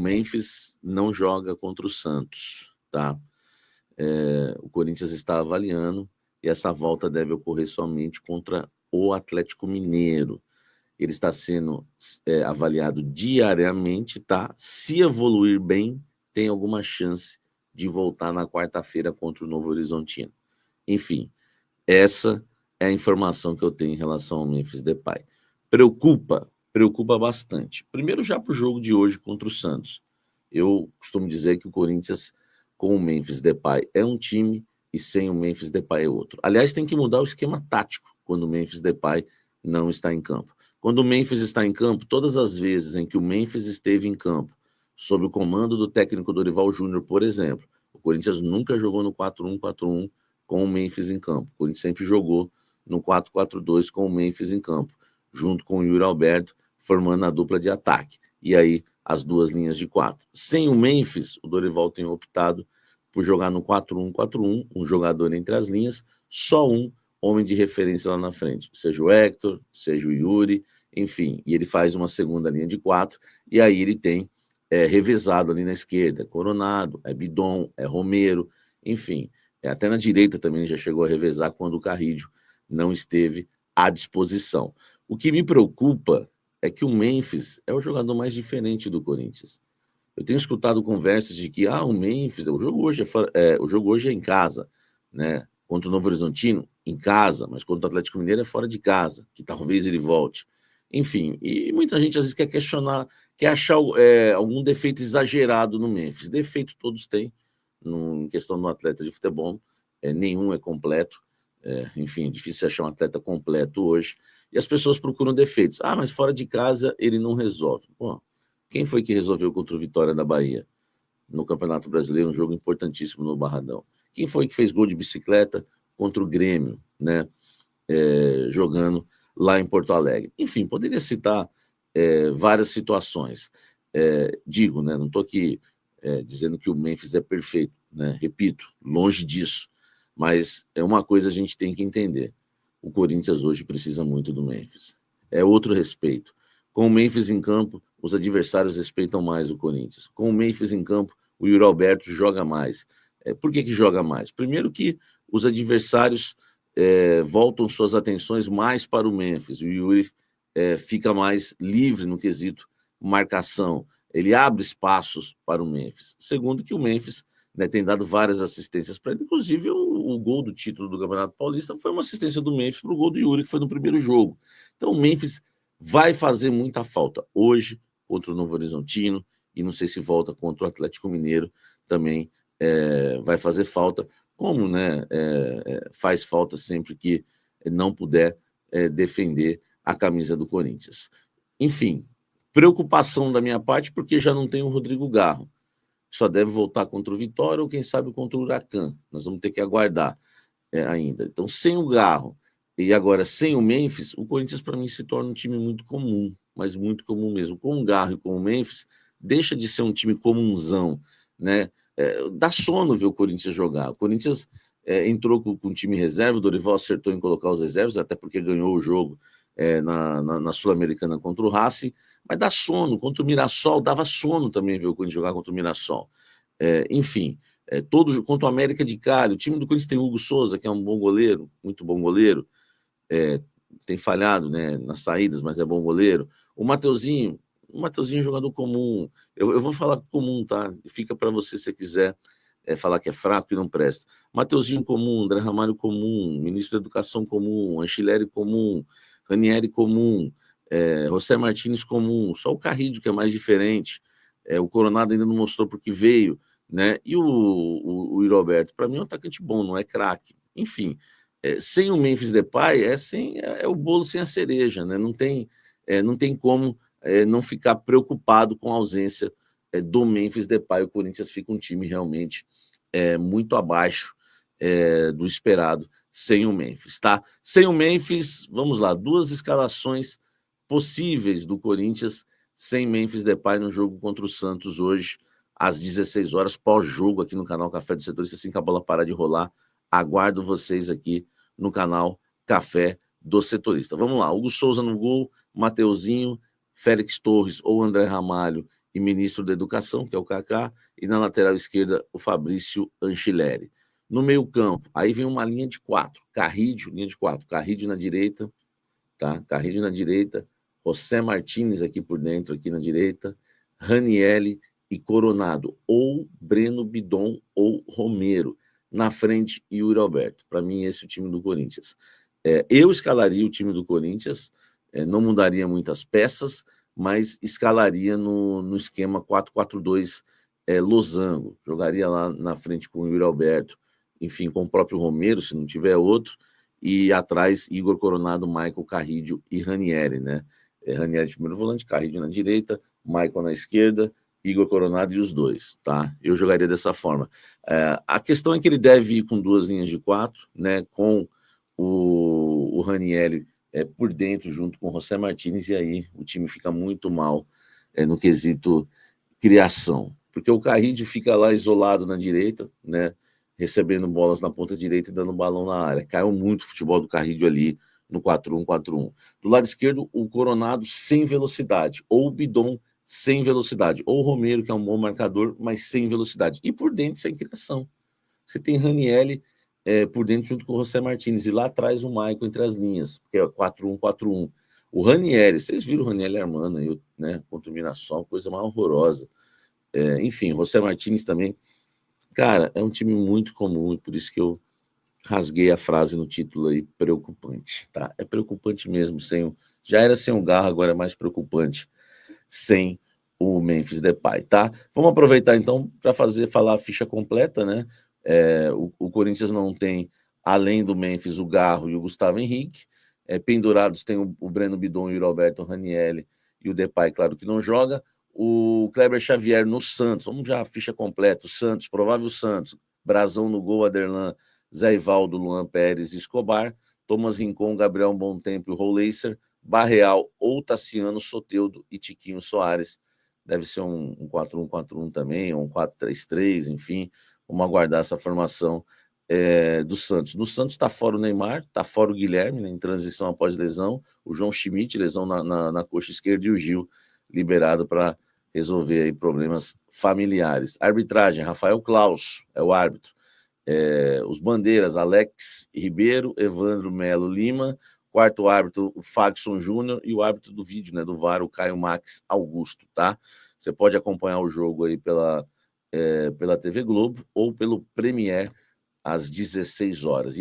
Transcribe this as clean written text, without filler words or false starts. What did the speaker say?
Memphis não joga contra o Santos, tá? O Corinthians está avaliando e essa volta deve ocorrer somente contra o Atlético Mineiro. Ele está sendo avaliado diariamente, tá? Se evoluir bem, tem alguma chance de voltar na quarta-feira contra o Novo Horizontino. Enfim, essa é a informação que eu tenho em relação ao Memphis Depay. Preocupa bastante. Primeiro, já para o jogo de hoje contra o Santos. Eu costumo dizer que o Corinthians, com o Memphis Depay, é um time e sem o Memphis Depay é outro. Aliás, tem que mudar o esquema tático quando o Memphis Depay não está em campo. Quando o Memphis está em campo, todas as vezes em que o Memphis esteve em campo, sob o comando do técnico Dorival Júnior, por exemplo, o Corinthians nunca jogou no 4-1-4-1 com o Memphis em campo. O Corinthians sempre jogou no 4-4-2 com o Memphis em campo, junto com o Yuri Alberto, formando a dupla de ataque. E aí, as duas linhas de 4. Sem o Memphis, o Dorival tem optado por jogar no 4-1-4-1, um jogador entre as linhas, só um homem de referência lá na frente, seja o Hector, seja o Yuri, enfim, e ele faz uma segunda linha de 4, e aí ele tem revezado ali na esquerda, Coronado, Bidon, Romero, enfim, até na direita também ele já chegou a revezar quando o Carrídio não esteve à disposição. O que me preocupa é que o Memphis é o jogador mais diferente do Corinthians. Eu tenho escutado conversas de que o Memphis, o jogo hoje é em casa, né? Contra o Novo Horizontino, em casa, mas contra o Atlético Mineiro é fora de casa, que talvez ele volte. Enfim, e muita gente às vezes quer questionar, quer achar algum defeito exagerado no Memphis. Defeito todos têm, em questão do atleta de futebol, nenhum é completo. Enfim, é difícil achar um atleta completo hoje. E as pessoas procuram defeitos. Mas fora de casa ele não resolve. Bom, quem foi que resolveu contra o Vitória da Bahia? No Campeonato Brasileiro, um jogo importantíssimo no Barradão. Quem foi que fez gol de bicicleta contra o Grêmio, né? Jogando lá em Porto Alegre? Enfim, poderia citar várias situações. Digo, né? Não estou aqui dizendo que o Memphis é perfeito, né? Repito, longe disso. Mas uma coisa a gente tem que entender. O Corinthians hoje precisa muito do Memphis. É outro respeito. Com o Memphis em campo, os adversários respeitam mais o Corinthians. Com o Memphis em campo, o Yuri Alberto joga mais. Por que joga mais? Primeiro que os adversários voltam suas atenções mais para o Memphis. O Yuri fica mais livre no quesito marcação. Ele abre espaços para o Memphis. Segundo que o Memphis tem dado várias assistências para ele. Inclusive, o gol do título do Campeonato Paulista foi uma assistência do Memphis para o gol do Yuri, que foi no primeiro jogo. Então, o Memphis vai fazer muita falta hoje contra o Novo Horizontino e não sei se volta contra o Atlético Mineiro também vai fazer falta, como faz falta sempre que não puder defender a camisa do Corinthians. Enfim, preocupação da minha parte porque já não tem o Rodrigo Garro, que só deve voltar contra o Vitória ou quem sabe contra o Huracan. Nós vamos ter que aguardar ainda. Então, sem o Garro e agora sem o Memphis, o Corinthians, para mim, se torna um time muito comum, mas muito comum mesmo. Com o Garro e com o Memphis, deixa de ser um time comunzão, né? Dá sono ver o Corinthians jogar. O Corinthians entrou com o time reserva, o Dorival acertou em colocar os reservas, até porque ganhou o jogo na Sul-Americana contra o Racing, mas dá sono. Contra o Mirassol, dava sono também ver o Corinthians jogar contra o Mirassol. Enfim, contra o América de Cali, o time do Corinthians tem o Hugo Souza, que é um bom goleiro, muito bom goleiro, tem falhado, né, nas saídas, mas é bom goleiro. O Mateuzinho é jogador comum. Eu vou falar comum, tá? Fica para você se quiser falar que é fraco e não presta. Mateuzinho comum, André Ramalho comum, ministro da Educação comum, Anchileri comum, Ranieri comum, José Martínez comum, só o Carrídio que é mais diferente. O Coronado ainda não mostrou porque veio, né? E o Yuri Alberto, para mim, é um atacante bom, não é craque. Enfim, sem o Memphis Depay, é o bolo sem a cereja, né? Não tem como não ficar preocupado com a ausência do Memphis Depay. O Corinthians fica um time realmente muito abaixo do esperado sem o Memphis, tá? Sem o Memphis, vamos lá, 2 escalações possíveis do Corinthians sem Memphis Depay no jogo contra o Santos hoje, às 16 horas, pós-jogo aqui no canal Café do Setorista, assim que a bola parar de rolar. Aguardo vocês aqui no canal Café do Setorista. Vamos lá, Hugo Souza no gol, Mateuzinho, Félix Torres ou André Ramalho e ministro da Educação, que é o Kaká, e na lateral esquerda o Fabrício Anchileri. No meio-campo, aí vem uma linha de 4, Carrídio, linha de 4, Carrídio na direita, tá? Carrídio na direita, José Martínez aqui por dentro, aqui na direita, Ranielli e Coronado, ou Breno Bidon ou Romero. Na frente, Yuri Alberto. Para mim, esse é o time do Corinthians. Eu escalaria o time do Corinthians, não mudaria muitas peças, mas escalaria no esquema 4-4-2 losango. Jogaria lá na frente com o Yuri Alberto, enfim, com o próprio Romero, se não tiver outro, e atrás Igor Coronado, Michael Carrídio e Ranieri, né? Ranieri de primeiro volante, Carrídio na direita, Michael na esquerda, Igor Coronado e os dois, tá? Eu jogaria dessa forma. A questão é que ele deve ir com 2 linhas de 4, né? Com o Ranieri por dentro, junto com o José Martínez, e aí o time fica muito mal no quesito criação, porque o Carrídio fica lá isolado na direita, né? Recebendo bolas na ponta direita e dando balão na área. Caiu muito o futebol do Carrídio ali no 4-1-4-1. Do lado esquerdo, o Coronado sem velocidade, ou o Bidon sem velocidade, ou o Romero, que é um bom marcador, mas sem velocidade. E por dentro, sem criação. Você tem Ranielli por dentro junto com o José Martínez, e lá atrás o Michael entre as linhas, que é 4-1-4-1. O Ranielli, vocês viram o Ranielli armando aí, né, contra o Mirassol, coisa mais horrorosa. Enfim, o José Martínez também. Cara, é um time muito comum, e por isso que eu rasguei a frase no título aí, preocupante, tá? É preocupante mesmo, já era sem o Garra, agora é mais preocupante sem o Memphis Depay, tá? Vamos aproveitar então para falar a ficha completa, né? O Corinthians não tem, além do Memphis, o Garro e o Gustavo Henrique. Pendurados tem o Breno Bidon e o Roberto Ranielli, e o Depay, claro que não joga. O Kleber Xavier no Santos, vamos já a ficha completa. O Santos, provável Santos, Brazão no gol, Aderlan, Zé Ivaldo, Luan Pérez, Escobar, Thomas Rincon, Gabriel Bontempo e Roleiser, Barreal ou Tassiano, Soteldo e Tiquinho Soares. Deve ser um 4-1-4-1 também, ou um 4-3-3, enfim. Vamos aguardar essa formação do Santos. No Santos está fora o Neymar, está fora o Guilherme, né, em transição após lesão, o João Schmidt, lesão na coxa esquerda, e o Gil liberado para resolver aí problemas familiares. Arbitragem, Rafael Klaus é o árbitro. Os bandeiras, Alex Ribeiro, Evandro Melo Lima, quarto árbitro, o Fagson Júnior, e o árbitro do vídeo, né, do VAR, o Caio Max Augusto, tá? Você pode acompanhar o jogo aí pela TV Globo ou pelo Premiere às 16 horas.